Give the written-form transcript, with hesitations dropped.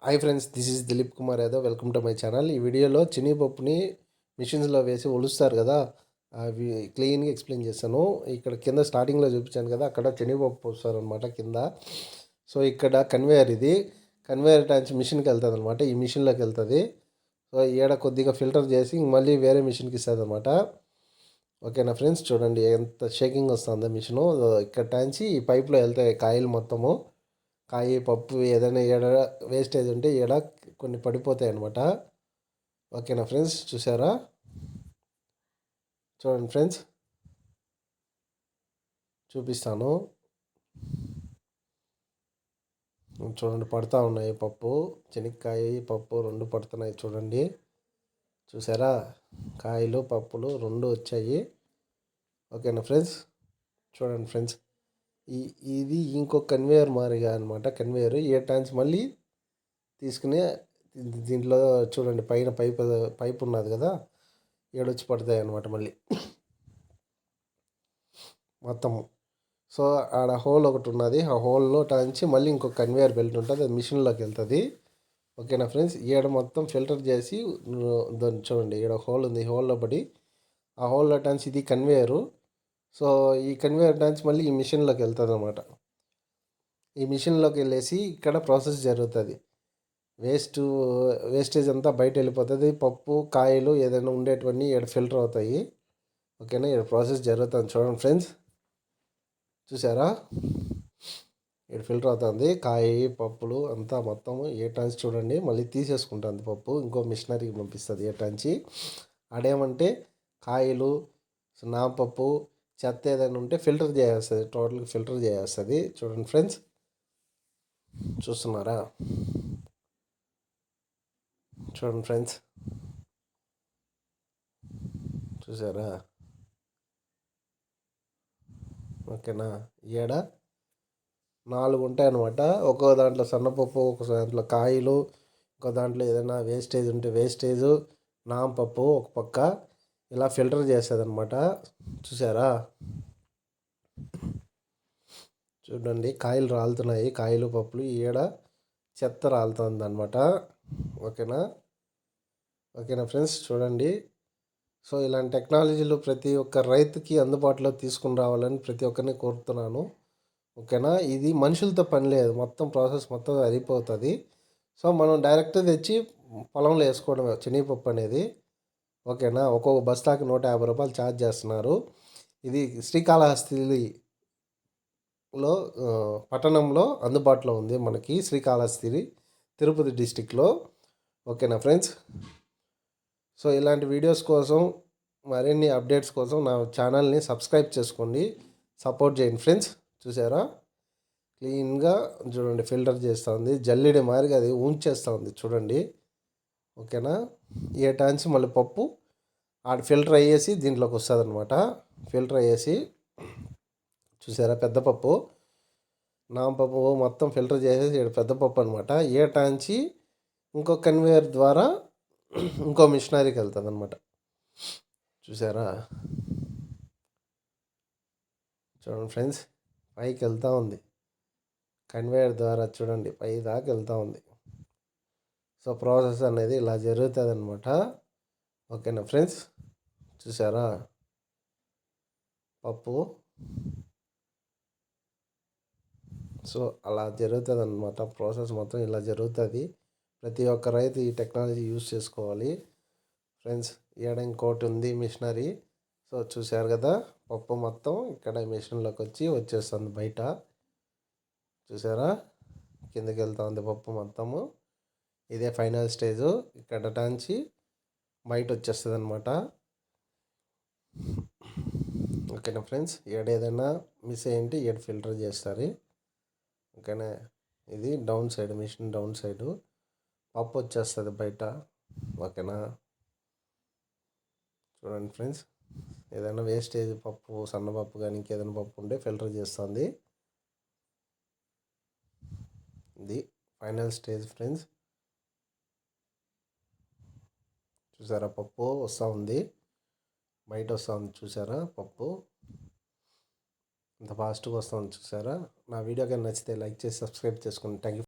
Hi friends, this is Dilip Kumar Yadav. Welcome to my channel. ఈ వీడియోలో శనగపప్పుని మిషన్స్లో వేసి ఒలుస్తారు కదా, అవి క్లీన్గా ఎక్స్ప్లెయిన్ చేస్తాను. ఇక్కడ కింద స్టార్టింగ్లో చూపించాను కదా, అక్కడ శనగపప్పు పోస్తారు అనమాట కింద. సో ఇక్కడ కన్వేయర్, ఇది కన్వేయర్ టైమ్స్ మిషన్కి వెళ్తుంది అనమాట. ఈ మిషన్లోకి వెళ్తుంది. సో ఈడ కొద్దిగా ఫిల్టర్ చేసి మళ్ళీ వేరే మిషన్కి ఇస్తుంది అనమాట. ఓకేనా ఫ్రెండ్స్, చూడండి ఎంత షేకింగ్ వస్తుందో మిషను. ఇక్కడ టైంచి ఈ పైప్లో వెళ్తాయి కాయలు మొత్తము. కాయ పప్పు ఏదైనా ఏడ వేస్టేజ్ ఉంటే ఏడ కొన్ని పడిపోతాయి అన్నమాట. ఓకేనా ఫ్రెండ్స్, చూసారా? చూడండి ఫ్రెండ్స్, చూపిస్తాను. చూడండి, పడుతూ ఉన్నాయి పప్పు. శనక్కాయ పప్పు రెండు పడుతున్నాయి చూడండి. చూసారా? కాయలు పప్పులు రెండు వచ్చాయి. ఓకేనా ఫ్రెండ్స్, చూడండి ఫ్రెండ్స్, ఇది ఇంకో కన్వేయర్ మారిగా అనమాట. కన్వేయర్ ఏ టైమ్స్ మళ్ళీ తీసుకుని దీంట్లో చూడండి, పైన పైప్ ఉన్నది కదా, ఏడొచ్చి పడతాయి అన్నమాట మళ్ళీ మొత్తము. సో ఆడ హోల్ ఒకటి ఉన్నది, ఆ హోల్లో టాంచి మళ్ళీ ఇంకో కన్వేయర్ బెల్ట్ ఉంటుంది, అది మిషన్లోకి వెళ్తుంది. ఓకేనా ఫ్రెండ్స్, ఈడ మొత్తం ఫిల్టర్ చేసి దాన్ని చూడండి, ఈడ హోల్ ఉంది, హోల్లో పడి ఆ హోల్లో టాంచి ఇది కన్వేయరు. సో ఈ కన్వేయర్ టాంచి మళ్ళీ ఈ మిషన్లోకి వెళ్తుంది అనమాట. ఈ మిషన్లోకి వెళ్ళేసి ఇక్కడ ప్రాసెస్ జరుగుతుంది. వేస్టేజ్ అంతా బయట వెళ్ళిపోతుంది. పప్పు కాయలు ఏదైనా ఉండేటివన్నీ ఇక్కడ ఫిల్టర్ అవుతాయి. ఓకేనా, ఇక్కడ ప్రాసెస్ జరుగుతుంది చూడండి ఫ్రెండ్స్. చూసారా? ఇక్కడ ఫిల్టర్ అవుతుంది కాయ పప్పులు అంతా మొత్తము. ఏ టాంచి చూడండి మళ్ళీ తీసేసుకుంటుంది పప్పు, ఇంకో మిషనరీకి పంపిస్తుంది ఏ టాంచి. ఆడేమంటే కాయలు నాపప్పు చెత్త ఏదైనా ఉంటే ఫిల్టర్ చేసేస్తుంది, టోటల్గా ఫిల్టర్ చేసేస్తుంది. చూడండి ఫ్రెండ్స్, చూస్తున్నారా? చూడండి ఫ్రెండ్స్, చూసారా? ఓకేనా, ఏడ 4 ఉంటాయి అన్నమాట. ఒక్కో దాంట్లో సన్నపప్పు, ఒక దాంట్లో కాయలు, ఒక దాంట్లో ఏదైనా వేస్టేజ్ ఉంటే వేస్టేజ్, నాంపప్పు ఒక పక్క ఇలా ఫిల్టర్ చేసేది అనమాట. చూసారా? చూడండి, కాయలు రాలుతున్నాయి, కాయలు పప్పులు, ఈడ చెత్త రాలుతుంది అనమాట. ఓకేనా, ఓకేనా ఫ్రెండ్స్, చూడండి. సో ఇలాంటి టెక్నాలజీలు ప్రతి ఒక్క రైతుకి అందుబాటులో తీసుకుని రావాలని ప్రతి ఒక్కరిని కోరుతున్నాను. ఓకేనా, ఇది మనుషులతో పని లేదు, మొత్తం ప్రాసెస్ మొత్తం అయిపోతుంది. సో మనం డైరెక్ట్ తెచ్చి పొలంలో వేసుకోవడమే శనగపప్పు అనేది. ఓకేనా, ఒక్కొక్క బస్తాకి 150 రూపాయలు ఛార్జ్ చేస్తున్నారు. ఇది శ్రీకాళహస్తిలో పట్టణంలో అందుబాటులో ఉంది మనకి, శ్రీకాళహస్తి తిరుపతి డిస్టిక్లో. ఓకేనా ఫ్రెండ్స్, సో ఇలాంటి వీడియోస్ కోసం, మరిన్ని అప్డేట్స్ కోసం నా ఛానల్ని సబ్స్క్రైబ్ చేసుకోండి, సపోర్ట్ చేయండి ఫ్రెండ్స్. చూసారా? క్లీన్గా చూడండి, ఫిల్టర్ చేస్తూ ఉంది, జల్లెడ మారిగా అది ఉంచేస్తూ ఉంది చూడండి. ఓకేనా, ఏ టాంచి మళ్ళీ పప్పు ఆడ ఫిల్టర్ అయ్యేసి దీంట్లోకి వస్తుంది అనమాట. ఫిల్టర్ అయ్యేసి చూసారా, పెద్దపప్పు నాంపప్పు మొత్తం ఫిల్టర్ చేసేసి పెద్దపప్పు అనమాట. ఏ టాంచి ఇంకో కన్వేయర్ ద్వారా ఇంకో మిషనరీకి వెళ్తుంది అనమాట. చూసారా? చూడండి ఫ్రెండ్స్, పైకి వెళ్తూ ఉంది కన్వేయర్ ద్వారా, చూడండి పై దాకా వెళ్తూ ఉంది. సో ప్రాసెస్ అనేది ఇలా జరుగుతుంది అనమాట. ఓకేనా ఫ్రెండ్స్, చూసారా? పప్పు సో అలా జరుగుతుంది అనమాట, ప్రాసెస్ మొత్తం ఇలా జరుగుతుంది. ప్రతి ఒక్క రైతు ఈ టెక్నాలజీ యూజ్ చేసుకోవాలి ఫ్రెండ్స్. ఈడ ఇంకోటి ఉంది మిషనరీ. సో చూసారు కదా, పప్పు మొత్తం ఇక్కడ మిషన్లోకి వచ్చేస్తుంది బయట. చూసారా? కిందకి వెళ్తూ ఉంది పప్పు మొత్తము. ఇదే ఫైనల్ స్టేజు, ఇక్కడ టాంచి బయట వచ్చేస్తుంది అనమాట. ఓకేనా ఫ్రెండ్స్, ఏదైనా మిస్ అయ్యింటే ఏడు ఫిల్టర్ చేస్తారు. ఓకేనా, ఇది down side, machine down side పప్పు వచ్చేస్తుంది బయట. ఓకేనా, చూడండి ఫ్రెండ్స్, ఏదైనా వేస్టేజ్ పప్పు, సన్నపప్పు కానీ ఇంకేదైనా పప్పు ఉంటే ఫిల్టర్ చేస్తుంది. ఇది ఫైనల్ స్టేజ్ ఫ్రెండ్స్. చూసారా? పప్పు వస్తూ ఉంది, బయట వస్తూ ఉంది. చూసారా? పప్పు ఇంత ఫాస్ట్గా వస్తుంది. చూసారా? నా వీడియో కానీ నచ్చితే లైక్ చేసి సబ్స్క్రైబ్ చేసుకోండి. Thank you.